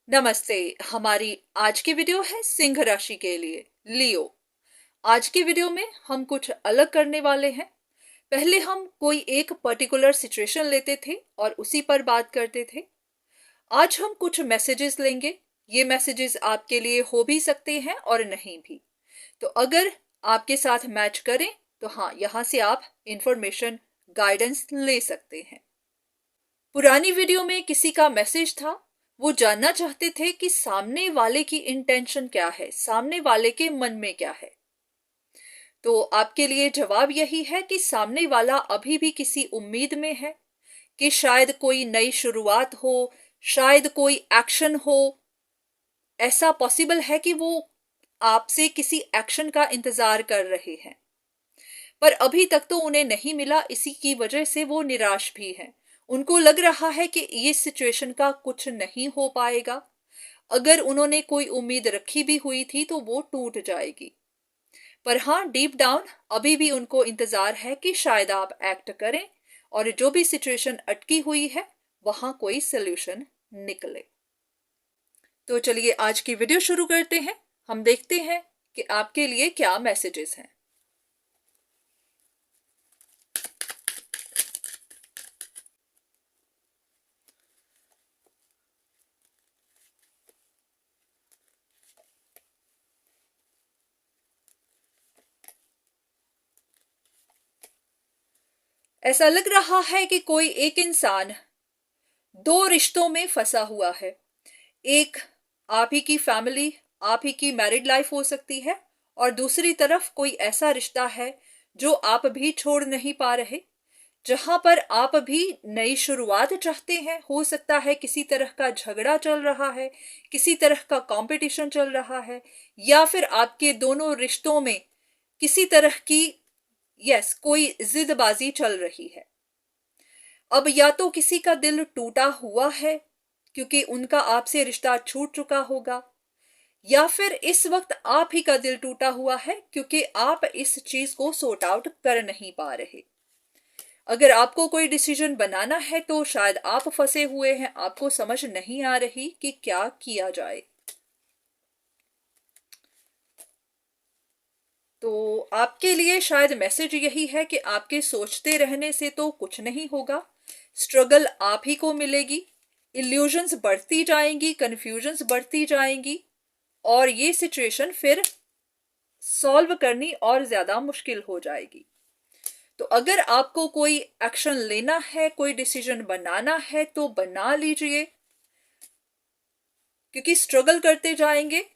नमस्ते। हमारी आज की वीडियो है सिंह राशि के लिए, लियो। आज की वीडियो में हम कुछ अलग करने वाले हैं। पहले हम कोई एक पर्टिकुलर सिचुएशन लेते थे और उसी पर बात करते थे। आज हम कुछ मैसेजेस लेंगे। ये मैसेजेस आपके लिए हो भी सकते हैं और नहीं भी। तो अगर आपके साथ मैच करें तो हाँ, यहाँ से आप इंफॉर्मेशन, गाइडेंस ले सकते हैं। पुरानी वीडियो में किसी का मैसेज था। वो जानना चाहते थे कि सामने वाले की इंटेंशन क्या है, सामने वाले के मन में क्या है। तो आपके लिए जवाब यही है कि सामने वाला अभी भी किसी उम्मीद में है कि शायद कोई नई शुरुआत हो, शायद कोई एक्शन हो। ऐसा पॉसिबल है कि वो आपसे किसी एक्शन का इंतजार कर रहे हैं, पर अभी तक तो उन्हें नहीं मिला। इसी की वजह से वो निराश भी हैं। उनको लग रहा है कि ये सिचुएशन का कुछ नहीं हो पाएगा। अगर उन्होंने कोई उम्मीद रखी भी हुई थी तो वो टूट जाएगी। पर हाँ, डीप डाउन अभी भी उनको इंतजार है कि शायद आप एक्ट करें और जो भी सिचुएशन अटकी हुई है वहां कोई सोल्यूशन निकले। तो चलिए आज की वीडियो शुरू करते हैं। हम देखते हैं कि आपके लिए क्या मैसेजेस हैं। ऐसा लग रहा है कि कोई एक इंसान दो रिश्तों में फंसा हुआ है। एक, आप ही की फैमिली, आप ही की मैरिड लाइफ हो सकती है, और दूसरी तरफ कोई ऐसा रिश्ता है जो आप भी छोड़ नहीं पा रहे, जहां पर आप भी नई शुरुआत चाहते हैं। हो सकता है किसी तरह का झगड़ा चल रहा है, किसी तरह का कंपटीशन चल रहा है, या फिर आपके दोनों रिश्तों में किसी तरह की कोई जिदबाजी चल रही है। अब या तो किसी का दिल टूटा हुआ है क्योंकि उनका आपसे रिश्ता छूट चुका होगा, या फिर इस वक्त आप ही का दिल टूटा हुआ है क्योंकि आप इस चीज को सॉर्ट आउट कर नहीं पा रहे। अगर आपको कोई डिसीजन बनाना है तो शायद आप फंसे हुए हैं, आपको समझ नहीं आ रही कि क्या किया जाए। तो आपके लिए शायद मैसेज यही है कि आपके सोचते रहने से तो कुछ नहीं होगा। स्ट्रगल आप ही को मिलेगी, इल्यूजन्स बढ़ती जाएंगी, कंफ्यूजन्स बढ़ती जाएंगी, और ये सिचुएशन फिर सॉल्व करनी और ज्यादा मुश्किल हो जाएगी। तो अगर आपको कोई एक्शन लेना है, कोई डिसीजन बनाना है तो बना लीजिए, क्योंकि स्ट्रगल करते जाएंगे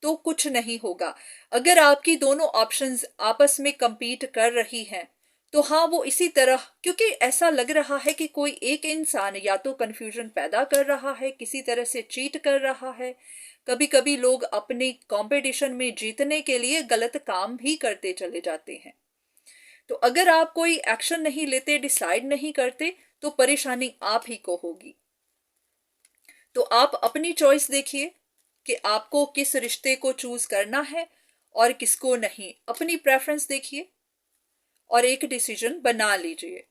तो कुछ नहीं होगा। अगर आपकी दोनों ऑप्शंस आपस में compete कर रही हैं तो हाँ, वो इसी तरह, क्योंकि ऐसा लग रहा है कि कोई एक इंसान या तो कंफ्यूजन पैदा कर रहा है, किसी तरह से चीट कर रहा है। कभी कभी लोग अपने कंपटीशन में जीतने के लिए गलत काम भी करते चले जाते हैं। तो अगर आप कोई एक्शन नहीं लेते, डिसाइड नहीं करते, तो परेशानी आप ही को होगी। तो आप अपनी चॉइस देखिए कि आपको किस रिश्ते को चूज करना है और किसको नहीं। अपनी प्रेफरेंस देखिए और एक डिसीजन बना लीजिए।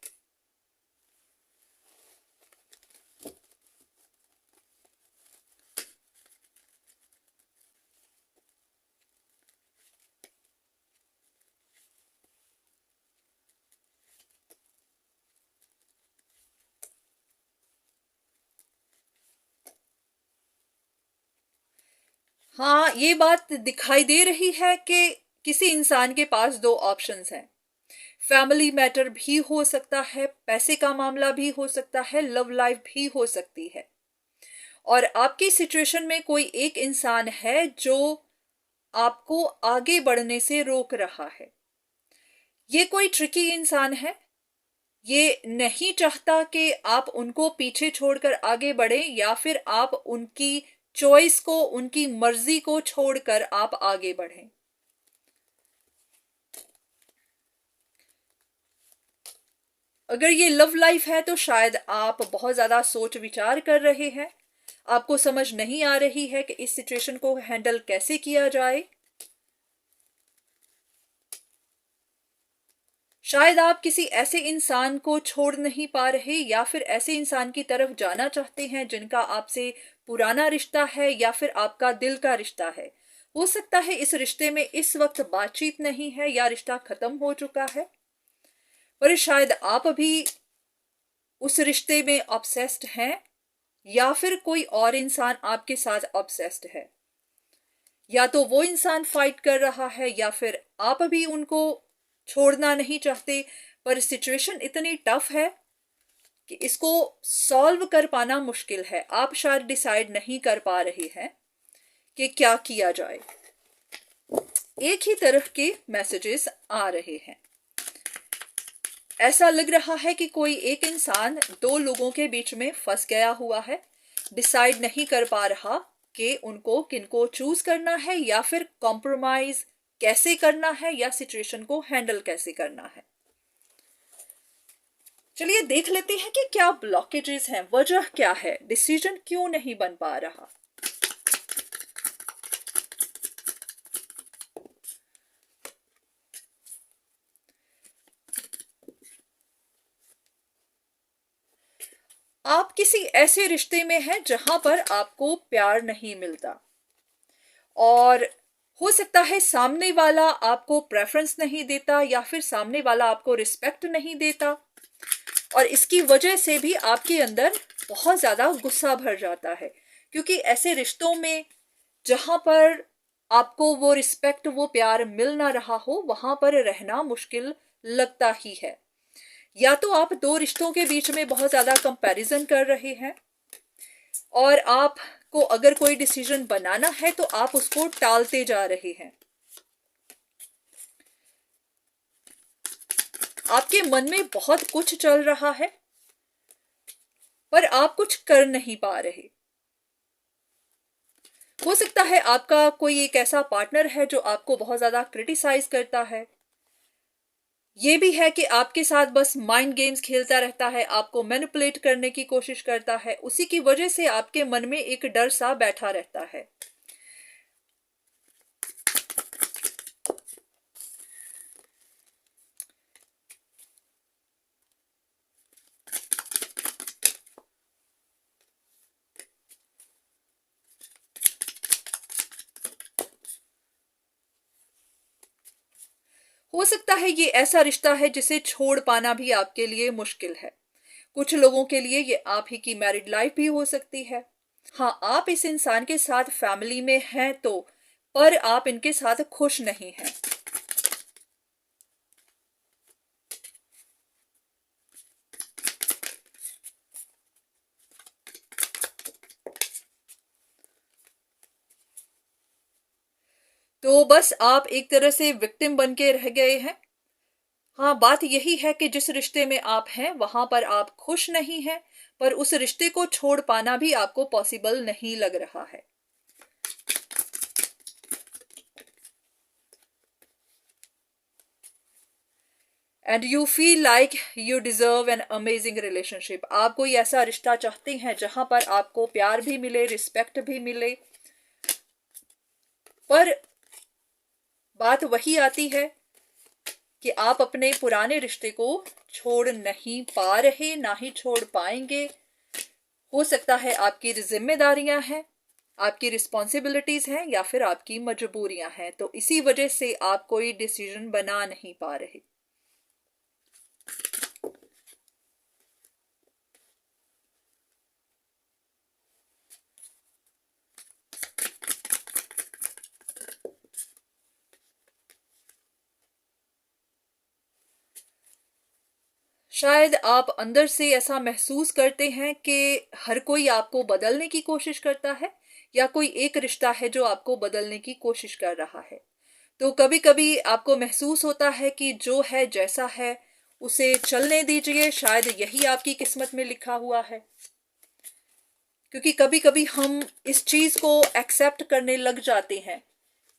हाँ, ये बात दिखाई दे रही है कि किसी इंसान के पास दो ऑप्शंस हैं। फैमिली मैटर भी हो सकता है, पैसे का मामला भी हो सकता है, लव लाइफ भी हो सकती है। और आपकी सिचुएशन में कोई एक इंसान है जो आपको आगे बढ़ने से रोक रहा है। ये कोई ट्रिकी इंसान है। ये नहीं चाहता कि आप उनको पीछे छोड़कर आगे बढ़े, या फिर आप उनकी चॉइस को, उनकी मर्जी को छोड़कर आप आगे बढ़ें। अगर ये लव लाइफ है तो शायद आप बहुत ज्यादा सोच विचार कर रहे हैं। आपको समझ नहीं आ रही है कि इस सिचुएशन को हैंडल कैसे किया जाए। शायद आप किसी ऐसे इंसान को छोड़ नहीं पा रहे, या फिर ऐसे इंसान की तरफ जाना चाहते हैं जिनका आपसे पुराना रिश्ता है या फिर आपका दिल का रिश्ता है। हो सकता है इस रिश्ते में इस वक्त बातचीत नहीं है या रिश्ता खत्म हो चुका है, पर शायद आप अभी उस रिश्ते में ऑब्सेस्ड हैं या फिर कोई और इंसान आपके साथ ऑब्सेस्ड है। या तो वो इंसान फाइट कर रहा है या फिर आप अभी उनको छोड़ना नहीं चाहते, पर सिचुएशन इतनी टफ है कि इसको सॉल्व कर पाना मुश्किल है। आप शायद डिसाइड नहीं कर पा रहे हैं कि क्या किया जाए। एक ही तरफ के मैसेजेस आ रहे हैं। ऐसा लग रहा है कि कोई एक इंसान दो लोगों के बीच में फंस गया हुआ है, डिसाइड नहीं कर पा रहा कि उनको किनको चूज करना है या फिर कॉम्प्रोमाइज कैसे करना है या सिचुएशन को हैंडल कैसे करना है। चलिए देख लेते हैं कि क्या ब्लॉकेजेस हैं, वजह क्या है, डिसीजन क्यों नहीं बन पा रहा। आप किसी ऐसे रिश्ते में हैं जहां पर आपको प्यार नहीं मिलता और हो सकता है सामने वाला आपको प्रेफरेंस नहीं देता या फिर सामने वाला आपको रिस्पेक्ट नहीं देता, और इसकी वजह से भी आपके अंदर बहुत ज़्यादा गुस्सा भर जाता है। क्योंकि ऐसे रिश्तों में जहां पर आपको वो रिस्पेक्ट वो प्यार मिल ना रहा हो, वहां पर रहना मुश्किल लगता ही है। या तो आप दो रिश्तों के बीच में बहुत ज़्यादा कंपैरिजन कर रहे हैं और आपको अगर कोई डिसीजन बनाना है तो आप उसको टालते जा रहे हैं। आपके मन में बहुत कुछ चल रहा है पर आप कुछ कर नहीं पा रहे। हो सकता है आपका कोई एक ऐसा पार्टनर है जो आपको बहुत ज्यादा क्रिटिसाइज करता है। ये भी है कि आपके साथ बस माइंड गेम्स खेलता रहता है, आपको मैनिपुलेट करने की कोशिश करता है। उसी की वजह से आपके मन में एक डर सा बैठा रहता है। हो सकता है ये ऐसा रिश्ता है जिसे छोड़ पाना भी आपके लिए मुश्किल है। कुछ लोगों के लिए ये आप ही की मैरिड लाइफ भी हो सकती है। हाँ, आप इस इंसान के साथ फैमिली में हैं तो, पर आप इनके साथ खुश नहीं हैं। तो बस आप एक तरह से विक्टिम बन के रह गए हैं। हाँ, बात यही है कि जिस रिश्ते में आप हैं वहां पर आप खुश नहीं हैं, पर उस रिश्ते को छोड़ पाना भी आपको पॉसिबल नहीं लग रहा है। And you feel like you deserve an amazing relationship. आप कोई ऐसा रिश्ता चाहते हैं जहां पर आपको प्यार भी मिले, रिस्पेक्ट भी मिले, पर बात वही आती है कि आप अपने पुराने रिश्ते को छोड़ नहीं पा रहे, ना ही छोड़ पाएंगे। हो सकता है आपकी जिम्मेदारियां हैं, आपकी रिस्पॉन्सिबिलिटीज हैं या फिर आपकी मजबूरियां हैं, तो इसी वजह से आप कोई डिसीजन बना नहीं पा रहे। शायद आप अंदर से ऐसा महसूस करते हैं कि हर कोई आपको बदलने की कोशिश करता है या कोई एक रिश्ता है जो आपको बदलने की कोशिश कर रहा है। तो कभी कभी आपको महसूस होता है कि जो है जैसा है उसे चलने दीजिए, शायद यही आपकी किस्मत में लिखा हुआ है। क्योंकि कभी कभी हम इस चीज को एक्सेप्ट करने लग जाते हैं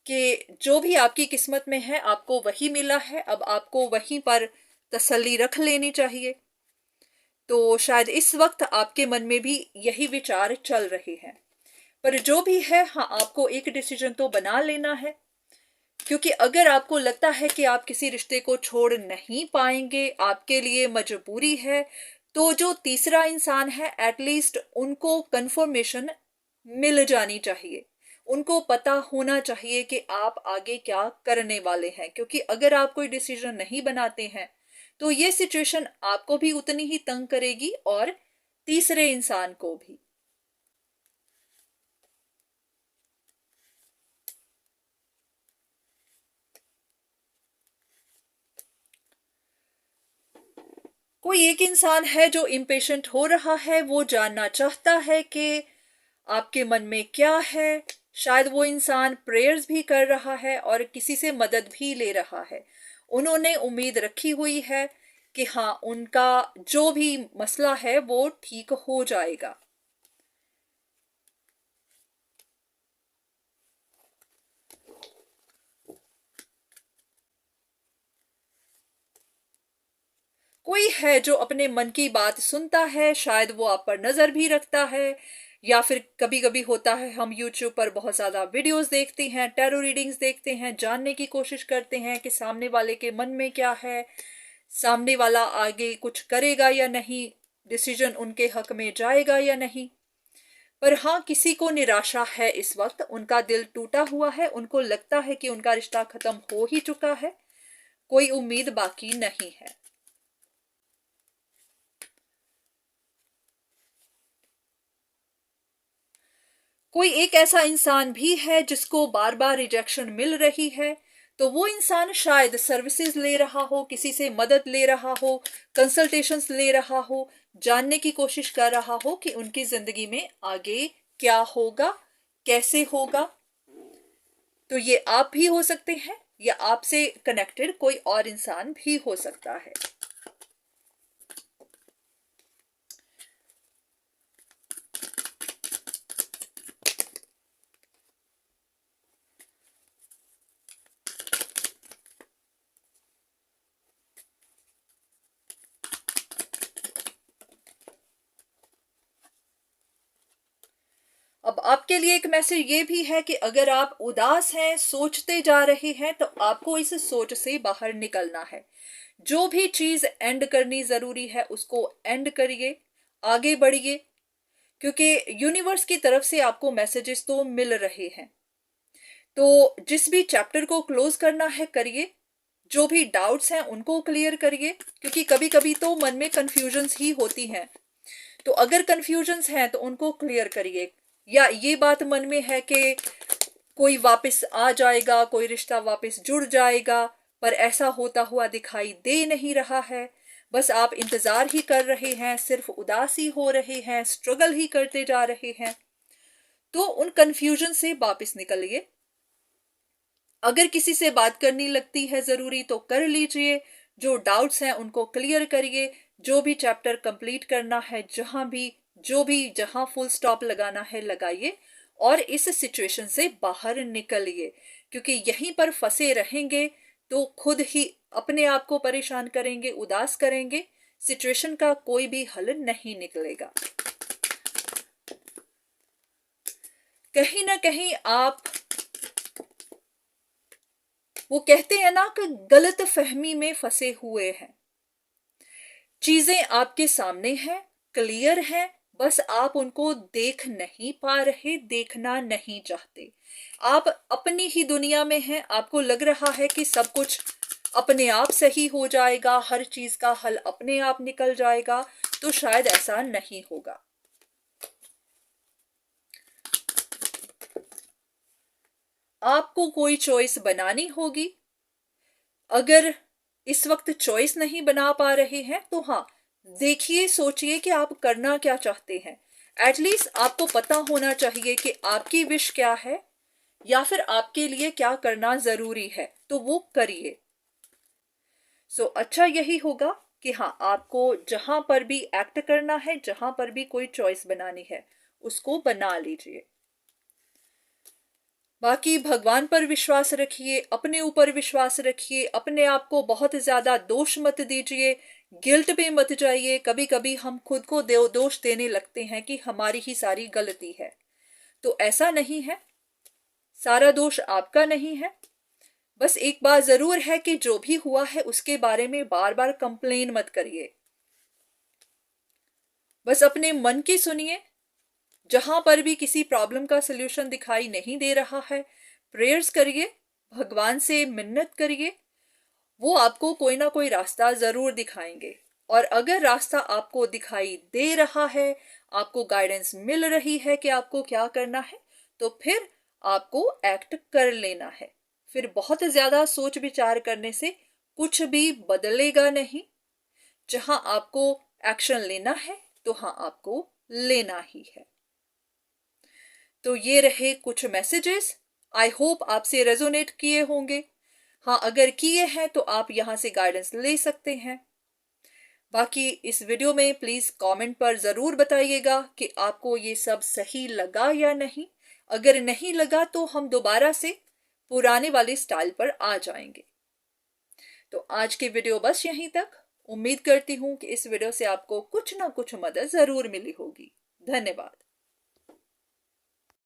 कि जो भी आपकी किस्मत में है आपको वही मिला है, अब आपको वहीं पर तसल्ली रख लेनी चाहिए। तो शायद इस वक्त आपके मन में भी यही विचार चल रहे हैं, पर जो भी है, हाँ, आपको एक डिसीजन तो बना लेना है। क्योंकि अगर आपको लगता है कि आप किसी रिश्ते को छोड़ नहीं पाएंगे, आपके लिए मजबूरी है, तो जो तीसरा इंसान है एटलीस्ट उनको कंफर्मेशन मिल जानी चाहिए। उनको पता होना चाहिए कि आप आगे क्या करने वाले हैं, क्योंकि अगर आप कोई डिसीजन नहीं बनाते हैं तो ये सिचुएशन आपको भी उतनी ही तंग करेगी और तीसरे इंसान को भी। कोई एक इंसान है जो इम्पेशेंट हो रहा है, वो जानना चाहता है कि आपके मन में क्या है। शायद वो इंसान प्रेयर्स भी कर रहा है और किसी से मदद भी ले रहा है। उन्होंने उम्मीद रखी हुई है कि हाँ, उनका जो भी मसला है वो ठीक हो जाएगा। कोई है जो अपने मन की बात सुनता है, शायद वो आप पर नजर भी रखता है, या फिर कभी कभी होता है हम यूट्यूब पर बहुत ज्यादा वीडियोस देखते हैं, टैरो रीडिंग्स देखते हैं, जानने की कोशिश करते हैं कि सामने वाले के मन में क्या है, सामने वाला आगे कुछ करेगा या नहीं, डिसीजन उनके हक में जाएगा या नहीं। पर हाँ, किसी को निराशा है, इस वक्त उनका दिल टूटा हुआ है, उनको लगता है कि उनका रिश्ता खत्म हो ही चुका है, कोई उम्मीद बाकी नहीं है। कोई एक ऐसा इंसान भी है जिसको बार बार रिजेक्शन मिल रही है, तो वो इंसान शायद सर्विसेज ले रहा हो, किसी से मदद ले रहा हो, कंसल्टेशंस ले रहा हो, जानने की कोशिश कर रहा हो कि उनकी जिंदगी में आगे क्या होगा, कैसे होगा। तो ये आप भी हो सकते हैं, या आपसे कनेक्टेड कोई और इंसान भी हो सकता है। अब आपके लिए एक मैसेज ये भी है कि अगर आप उदास हैं, सोचते जा रहे हैं, तो आपको इस सोच से बाहर निकलना है। जो भी चीज एंड करनी जरूरी है उसको एंड करिए, आगे बढ़िए, क्योंकि यूनिवर्स की तरफ से आपको मैसेजेस तो मिल रहे हैं। तो जिस भी चैप्टर को क्लोज करना है करिए, जो भी डाउट्स हैं उनको क्लियर करिए, क्योंकि कभी कभी तो मन में कंफ्यूजन्स ही होती हैं। तो अगर कंफ्यूजन्स हैं तो उनको क्लियर करिए, या ये बात मन में है कि कोई वापस आ जाएगा, कोई रिश्ता वापस जुड़ जाएगा, पर ऐसा होता हुआ दिखाई दे नहीं रहा है, बस आप इंतजार ही कर रहे हैं, सिर्फ उदासी हो रहे हैं, स्ट्रगल ही करते जा रहे हैं, तो उन कंफ्यूजन से वापस निकलिए। अगर किसी से बात करनी लगती है जरूरी तो कर लीजिए, जो डाउट्स हैं उनको क्लियर करिए, जो भी चैप्टर कंप्लीट करना है, जहां फुल स्टॉप लगाना है लगाइए, और इस सिचुएशन से बाहर निकलिए, क्योंकि यहीं पर फंसे रहेंगे तो खुद ही अपने आप को परेशान करेंगे, उदास करेंगे, सिचुएशन का कोई भी हल नहीं निकलेगा। कहीं ना कहीं आप, वो कहते हैं ना कि गलत फहमी में फंसे हुए हैं। चीजें आपके सामने हैं, क्लियर हैं, बस आप उनको देख नहीं पा रहे, देखना नहीं चाहते। आप अपनी ही दुनिया में हैं, आपको लग रहा है कि सब कुछ अपने आप सही हो जाएगा, हर चीज का हल अपने आप निकल जाएगा, तो शायद ऐसा नहीं होगा। आपको कोई चॉइस बनानी होगी। अगर इस वक्त चॉइस नहीं बना पा रहे हैं तो हाँ, देखिए, सोचिए कि आप करना क्या चाहते हैं। एटलीस्ट आपको पता होना चाहिए कि आपकी विश क्या है, या फिर आपके लिए क्या करना जरूरी है, तो वो करिए। अच्छा यही होगा कि हाँ, आपको जहां पर भी एक्ट करना है, जहां पर भी कोई चॉइस बनानी है, उसको बना लीजिए। बाकी भगवान पर विश्वास रखिए, अपने ऊपर विश्वास रखिए, अपने आप को बहुत ज्यादा दोष मत दीजिए, गिल्ट पे मत जाइए। कभी कभी हम खुद को दोष देने लगते हैं कि हमारी ही सारी गलती है, तो ऐसा नहीं है, सारा दोष आपका नहीं है। बस एक बात जरूर है कि जो भी हुआ है उसके बारे में बार बार कंप्लेन मत करिए, बस अपने मन की सुनिए, जहां पर भी किसी प्रॉब्लम का सल्यूशन दिखाई नहीं दे रहा है, प्रेयर्स करिए, भगवान से मिन्नत करिए, वो आपको कोई ना कोई रास्ता जरूर दिखाएंगे। और अगर रास्ता आपको दिखाई दे रहा है, आपको गाइडेंस मिल रही है कि आपको क्या करना है, तो फिर आपको एक्ट कर लेना है। फिर बहुत ज्यादा सोच विचार करने से कुछ भी बदलेगा नहीं। जहां आपको एक्शन लेना है तो हाँ, आपको लेना ही है। तो ये रहे कुछ मैसेजेस, आई होप आपसे रेजोनेट किए होंगे। हाँ, अगर किए हैं तो आप यहां से गाइडेंस ले सकते हैं। बाकी इस वीडियो में प्लीज कमेंट पर जरूर बताइएगा कि आपको ये सब सही लगा या नहीं। अगर नहीं लगा तो हम दोबारा से पुराने वाले स्टाइल पर आ जाएंगे। तो आज की वीडियो बस यहीं तक। उम्मीद करती हूँ कि इस वीडियो से आपको कुछ ना कुछ मदद जरूर मिली होगी। धन्यवाद।